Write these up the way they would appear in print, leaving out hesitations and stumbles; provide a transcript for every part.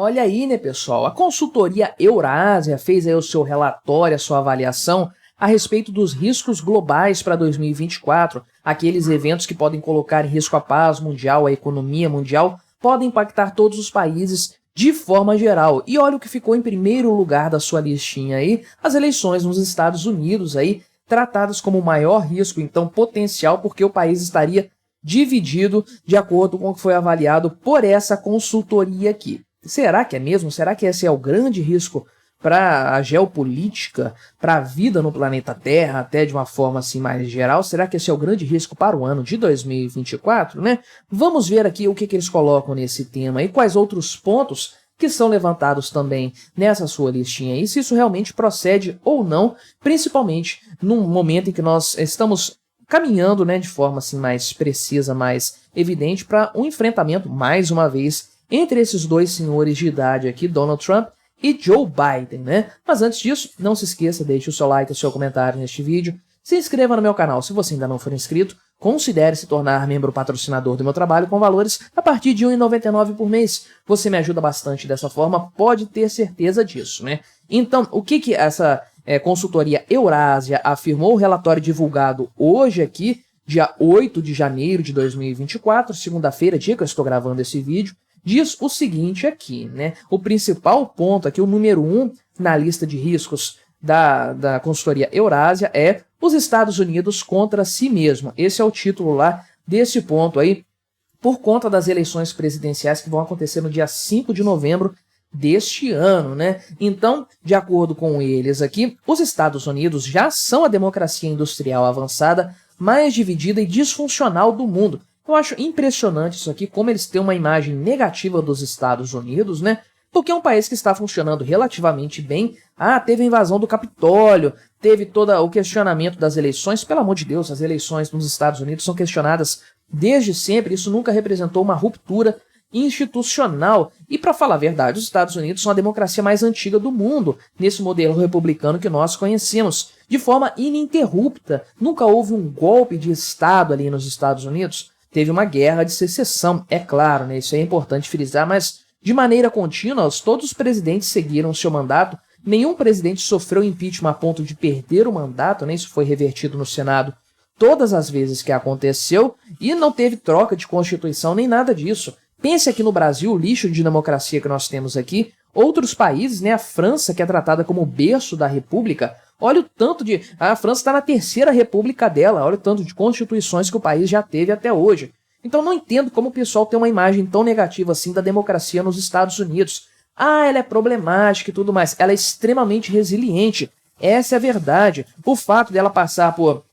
Olha aí, né, pessoal? A consultoria Eurásia fez aí o seu relatório, a sua avaliação a respeito dos riscos globais para 2024, aqueles eventos que podem colocar em risco a paz mundial, a economia mundial, podem impactar todos os países de forma geral. E olha o que ficou em primeiro lugar da sua listinha aí, as eleições nos Estados Unidos aí, tratadas como o maior risco, então, potencial, porque o país estaria dividido de acordo com o que foi avaliado por essa consultoria aqui. Será que é mesmo? Será que esse é o grande risco para a geopolítica, para a vida no planeta Terra, até de uma forma assim mais geral? Será que esse é o grande risco para o ano de 2024, né? Vamos ver aqui o que eles colocam nesse tema e quais outros pontos que são levantados também nessa sua listinha e se isso realmente procede ou não, principalmente num momento em que nós estamos caminhando, né, de forma assim mais precisa, mais evidente para um enfrentamento, mais uma vez, entre esses dois senhores de idade aqui, Donald Trump e Joe Biden, né? Mas antes disso, não se esqueça, deixe o seu like e o seu comentário neste vídeo, se inscreva no meu canal se você ainda não for inscrito, considere se tornar membro patrocinador do meu trabalho com valores a partir de R$ 1,99 por mês. Você me ajuda bastante dessa forma, pode ter certeza disso, né? Então, o que essa consultoria Eurásia afirmou, o relatório divulgado hoje aqui, dia 8 de janeiro de 2024, segunda-feira, dia que eu estou gravando esse vídeo, diz o seguinte aqui, né? O principal ponto aqui, o número 1 na lista de riscos da consultoria Eurásia é os Estados Unidos contra si mesmo. Esse é o título lá desse ponto aí, por conta das eleições presidenciais que vão acontecer no dia 5 de novembro deste ano, né? Então, de acordo com eles aqui, os Estados Unidos já são a democracia industrial avançada mais dividida e disfuncional do mundo. Eu acho impressionante isso aqui, como eles têm uma imagem negativa dos Estados Unidos, né? Porque é um país que está funcionando relativamente bem. Ah, teve a invasão do Capitólio, teve todo o questionamento das eleições. Pelo amor de Deus, as eleições nos Estados Unidos são questionadas desde sempre. Isso nunca representou uma ruptura institucional. E, para falar a verdade, os Estados Unidos são a democracia mais antiga do mundo, nesse modelo republicano que nós conhecemos, de forma ininterrupta. Nunca houve um golpe de Estado ali nos Estados Unidos. Teve uma guerra de secessão, é claro, né? Isso é importante frisar, mas de maneira contínua, todos os presidentes seguiram seu mandato, nenhum presidente sofreu impeachment a ponto de perder o mandato, né? Isso foi revertido no Senado todas as vezes que aconteceu, e não teve troca de Constituição nem nada disso. Pense aqui no Brasil, o lixo de democracia que nós temos aqui, outros países, né? A França, que é tratada como o berço da República, olha o tanto de... A França está na terceira república dela, olha o tanto de constituições que o país já teve até hoje. Então não entendo como o pessoal tem uma imagem tão negativa assim da democracia nos Estados Unidos. Ah, ela é problemática e tudo mais. Ela é extremamente resiliente. Essa é a verdade. O fato dela passar por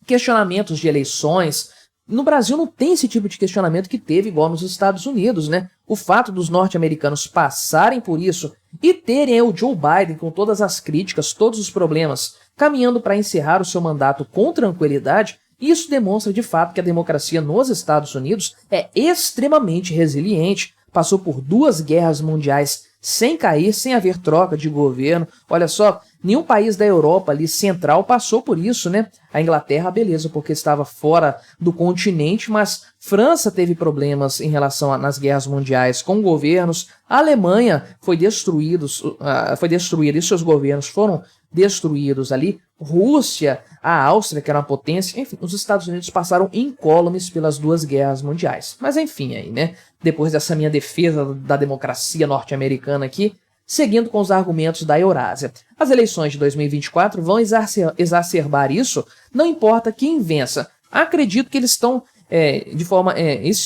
questionamentos de eleições... No Brasil não tem esse tipo de questionamento que teve igual nos Estados Unidos, né? O fato dos norte-americanos passarem por isso e terem o Joe Biden com todas as críticas, todos os problemas, caminhando para encerrar o seu mandato com tranquilidade, isso demonstra de fato que a democracia nos Estados Unidos é extremamente resiliente, passou por 2 guerras mundiais sem cair, sem haver troca de governo. Olha só, nenhum país da Europa ali central passou por isso, né? A Inglaterra, beleza, porque estava fora do continente, mas França teve problemas em relação nas guerras mundiais com governos. A Alemanha foi destruída e seus governos foram destruídos ali. Rússia, a Áustria, que era uma potência, enfim, os Estados Unidos passaram incólumes pelas 2 guerras mundiais. Mas enfim aí, né? Depois dessa minha defesa da democracia norte-americana aqui, seguindo com os argumentos da Eurásia. As eleições de 2024 vão exacerbar isso, não importa quem vença. Acredito que eles estão, de forma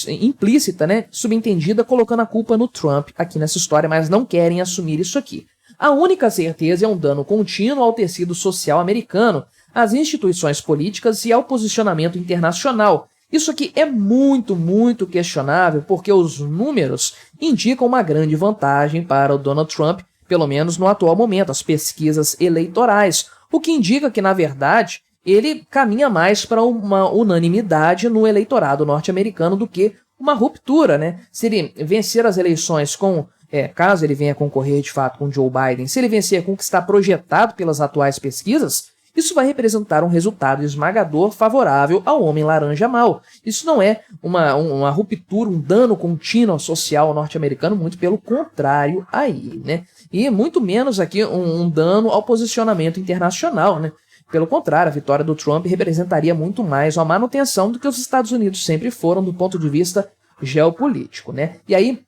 implícita, né, subentendida, colocando a culpa no Trump aqui nessa história, mas não querem assumir isso aqui. A única certeza é um dano contínuo ao tecido social americano, às instituições políticas e ao posicionamento internacional. Isso aqui é muito, muito questionável, porque os números indicam uma grande vantagem para o Donald Trump, pelo menos no atual momento, as pesquisas eleitorais, o que indica que, na verdade, ele caminha mais para uma unanimidade no eleitorado norte-americano do que uma ruptura, né? Se ele vencer as eleições com... caso ele venha concorrer de fato com Joe Biden, se ele vencer com o que está projetado pelas atuais pesquisas, isso vai representar um resultado esmagador favorável ao homem laranja mau. Isso não é uma ruptura, um dano contínuo social norte-americano, muito pelo contrário aí, né? E muito menos aqui um dano ao posicionamento internacional, né? Pelo contrário, a vitória do Trump representaria muito mais uma manutenção do que os Estados Unidos sempre foram do ponto de vista geopolítico, né? E aí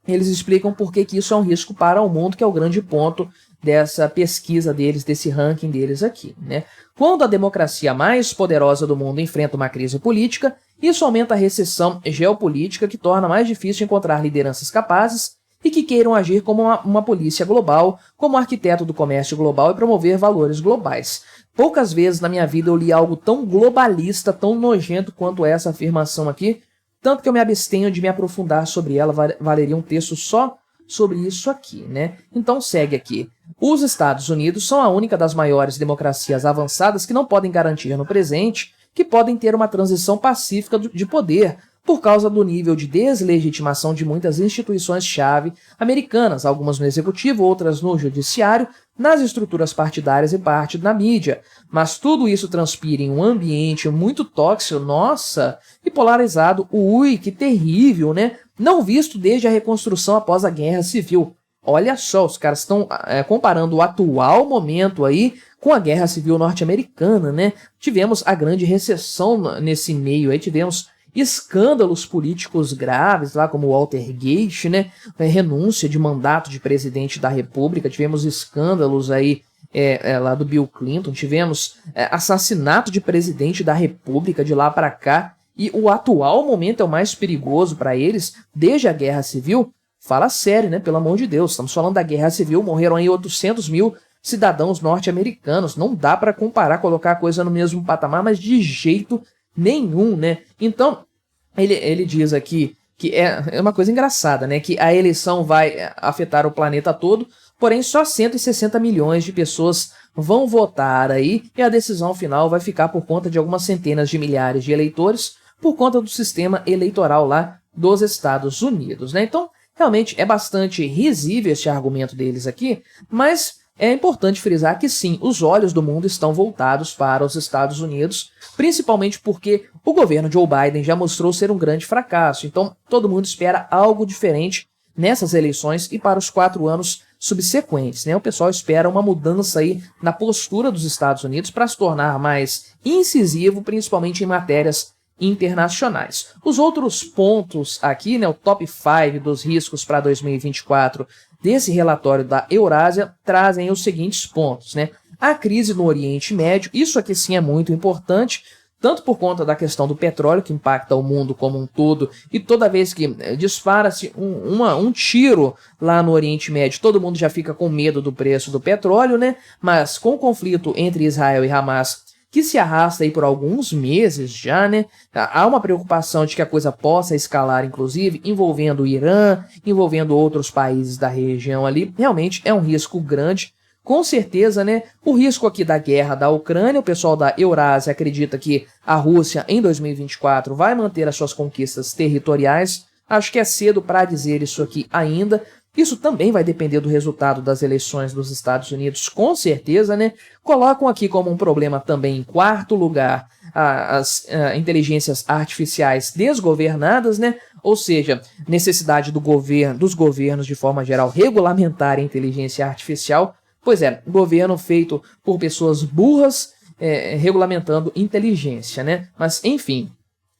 eles explicam por que isso é um risco para o mundo, que é o grande ponto dessa pesquisa deles, desse ranking deles aqui, né? Quando a democracia mais poderosa do mundo enfrenta uma crise política, isso aumenta a recessão geopolítica, que torna mais difícil encontrar lideranças capazes e que queiram agir como uma polícia global, como arquiteto do comércio global e promover valores globais. Poucas vezes na minha vida eu li algo tão globalista, tão nojento quanto essa afirmação aqui, tanto que eu me abstenho de me aprofundar sobre ela, valeria um texto só sobre isso aqui, né? Então segue aqui. Os Estados Unidos são a única das maiores democracias avançadas que não podem garantir no presente que podem ter uma transição pacífica de poder, por causa do nível de deslegitimação de muitas instituições-chave americanas, algumas no executivo, outras no judiciário, nas estruturas partidárias e parte na mídia. Mas tudo isso transpira em um ambiente muito tóxico, nossa, e polarizado, ui, que terrível, né? Não visto desde a reconstrução após a Guerra Civil. Olha só, os caras estão comparando o atual momento aí com a Guerra Civil norte-americana, né? Tivemos a grande recessão nesse meio aí, tivemos escândalos políticos graves, lá como o Watergate, né? Renúncia de mandato de presidente da República, tivemos escândalos aí lá do Bill Clinton, tivemos assassinato de presidente da República de lá para cá, e o atual momento é o mais perigoso para eles desde a Guerra Civil. Fala sério, né? Pelo amor de Deus, estamos falando da Guerra Civil, morreram aí 800 mil cidadãos norte-americanos, não dá para comparar, colocar a coisa no mesmo patamar, mas de jeito nenhum, né? Então, ele diz aqui que é uma coisa engraçada, né? Que a eleição vai afetar o planeta todo, porém só 160 milhões de pessoas vão votar aí, e a decisão final vai ficar por conta de algumas centenas de milhares de eleitores, por conta do sistema eleitoral lá dos Estados Unidos, né? Então, realmente é bastante risível esse argumento deles aqui, mas é importante frisar que sim, os olhos do mundo estão voltados para os Estados Unidos, principalmente porque o governo Joe Biden já mostrou ser um grande fracasso, então todo mundo espera algo diferente nessas eleições e para os 4 anos subsequentes, né? O pessoal espera uma mudança aí na postura dos Estados Unidos para se tornar mais incisivo, principalmente em matérias internacionais. Os outros pontos aqui, né, o top 5 dos riscos para 2024 desse relatório da Eurásia trazem os seguintes pontos, né? A crise no Oriente Médio, isso aqui sim é muito importante, tanto por conta da questão do petróleo, que impacta o mundo como um todo, e toda vez que dispara-se um tiro lá no Oriente Médio, todo mundo já fica com medo do preço do petróleo, né? Mas com o conflito entre Israel e Hamas, que se arrasta aí por alguns meses já, né? Há uma preocupação de que a coisa possa escalar, inclusive, envolvendo o Irã, envolvendo outros países da região ali. Realmente é um risco grande. Com certeza, né? O risco aqui da guerra da Ucrânia, o pessoal da Eurásia acredita que a Rússia, em 2024, vai manter as suas conquistas territoriais. Acho que é cedo para dizer isso aqui ainda. Isso também vai depender do resultado das eleições dos Estados Unidos, com certeza, né? Colocam aqui como um problema também, em quarto lugar, as inteligências artificiais desgovernadas, né? Ou seja, necessidade dos governos, de forma geral, regulamentar a inteligência artificial. Pois é, governo feito por pessoas burras, regulamentando inteligência, né? Mas, enfim,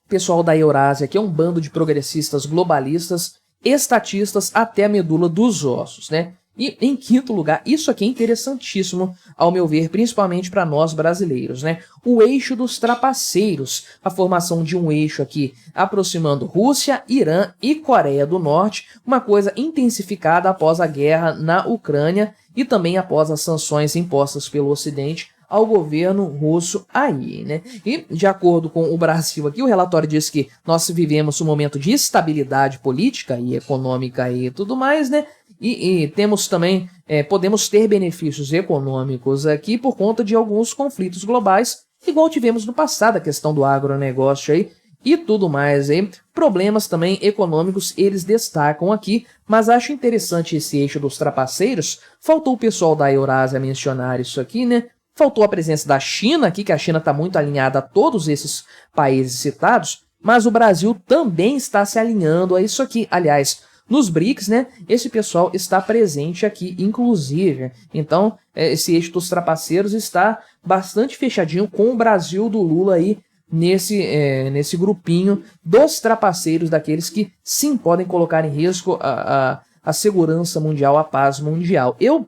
o pessoal da Eurásia, que é um bando de progressistas globalistas, estatistas até a medula dos ossos, né? E em quinto lugar, isso aqui é interessantíssimo, ao meu ver, principalmente para nós brasileiros, né? O eixo dos trapaceiros, a formação de um eixo aqui aproximando Rússia, Irã e Coreia do Norte, uma coisa intensificada após a guerra na Ucrânia e também após as sanções impostas pelo Ocidente ao governo russo aí, né? E, de acordo com o Brasil aqui, o relatório diz que nós vivemos um momento de estabilidade política e econômica e tudo mais, né? E temos também, podemos ter benefícios econômicos aqui por conta de alguns conflitos globais, igual tivemos no passado, a questão do agronegócio aí e tudo mais aí. Problemas também econômicos eles destacam aqui, mas acho interessante esse eixo dos trapaceiros. Faltou o pessoal da Eurásia mencionar isso aqui, né? Faltou a presença da China aqui, que a China está muito alinhada a todos esses países citados, mas o Brasil também está se alinhando a isso aqui. Aliás, nos BRICS, né, esse pessoal está presente aqui, inclusive. Então, esse eixo dos trapaceiros está bastante fechadinho com o Brasil do Lula aí nesse grupinho dos trapaceiros, daqueles que sim podem colocar em risco a segurança mundial, a paz mundial. Eu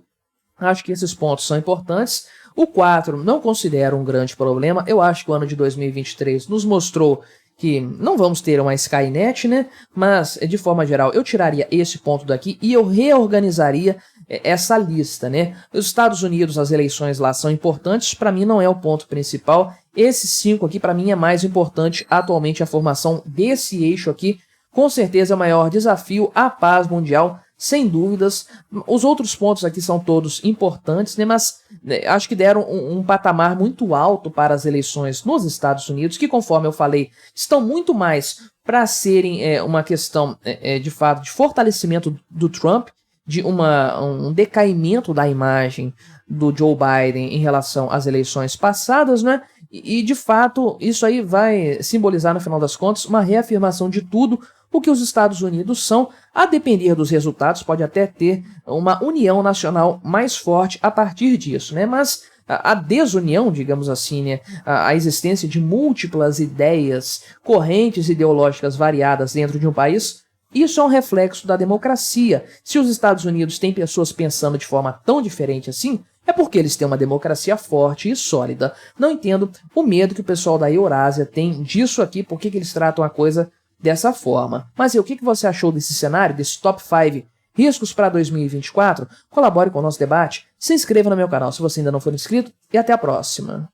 acho que esses pontos são importantes. O 4 não considero um grande problema. Eu acho que o ano de 2023 nos mostrou que não vamos ter uma Skynet, né? Mas, de forma geral, eu tiraria esse ponto daqui e eu reorganizaria essa lista, né? Os Estados Unidos, as eleições lá são importantes, para mim não é o ponto principal. Esses 5 aqui, para mim, é mais importante atualmente a formação desse eixo aqui. Com certeza é o maior desafio à paz mundial, sem dúvidas. Os outros pontos aqui são todos importantes, né, mas acho que deram um patamar muito alto para as eleições nos Estados Unidos, que, conforme eu falei, estão muito mais para serem uma questão, de fato, de fortalecimento do Trump, de um decaimento da imagem do Joe Biden em relação às eleições passadas, né? E, de fato, isso aí vai simbolizar, no final das contas, uma reafirmação de tudo o que os Estados Unidos são. A depender dos resultados, pode até ter uma união nacional mais forte a partir disso, né? Mas a desunião, digamos assim, né? A existência de múltiplas ideias, correntes ideológicas variadas dentro de um país, isso é um reflexo da democracia. Se os Estados Unidos têm pessoas pensando de forma tão diferente assim, é porque eles têm uma democracia forte e sólida. Não entendo o medo que o pessoal da Eurásia tem disso aqui, por que eles tratam a coisa dessa forma. Mas e o que você achou desse cenário, desse top 5 riscos para 2024? Colabore com o nosso debate, se inscreva no meu canal se você ainda não for inscrito e até a próxima.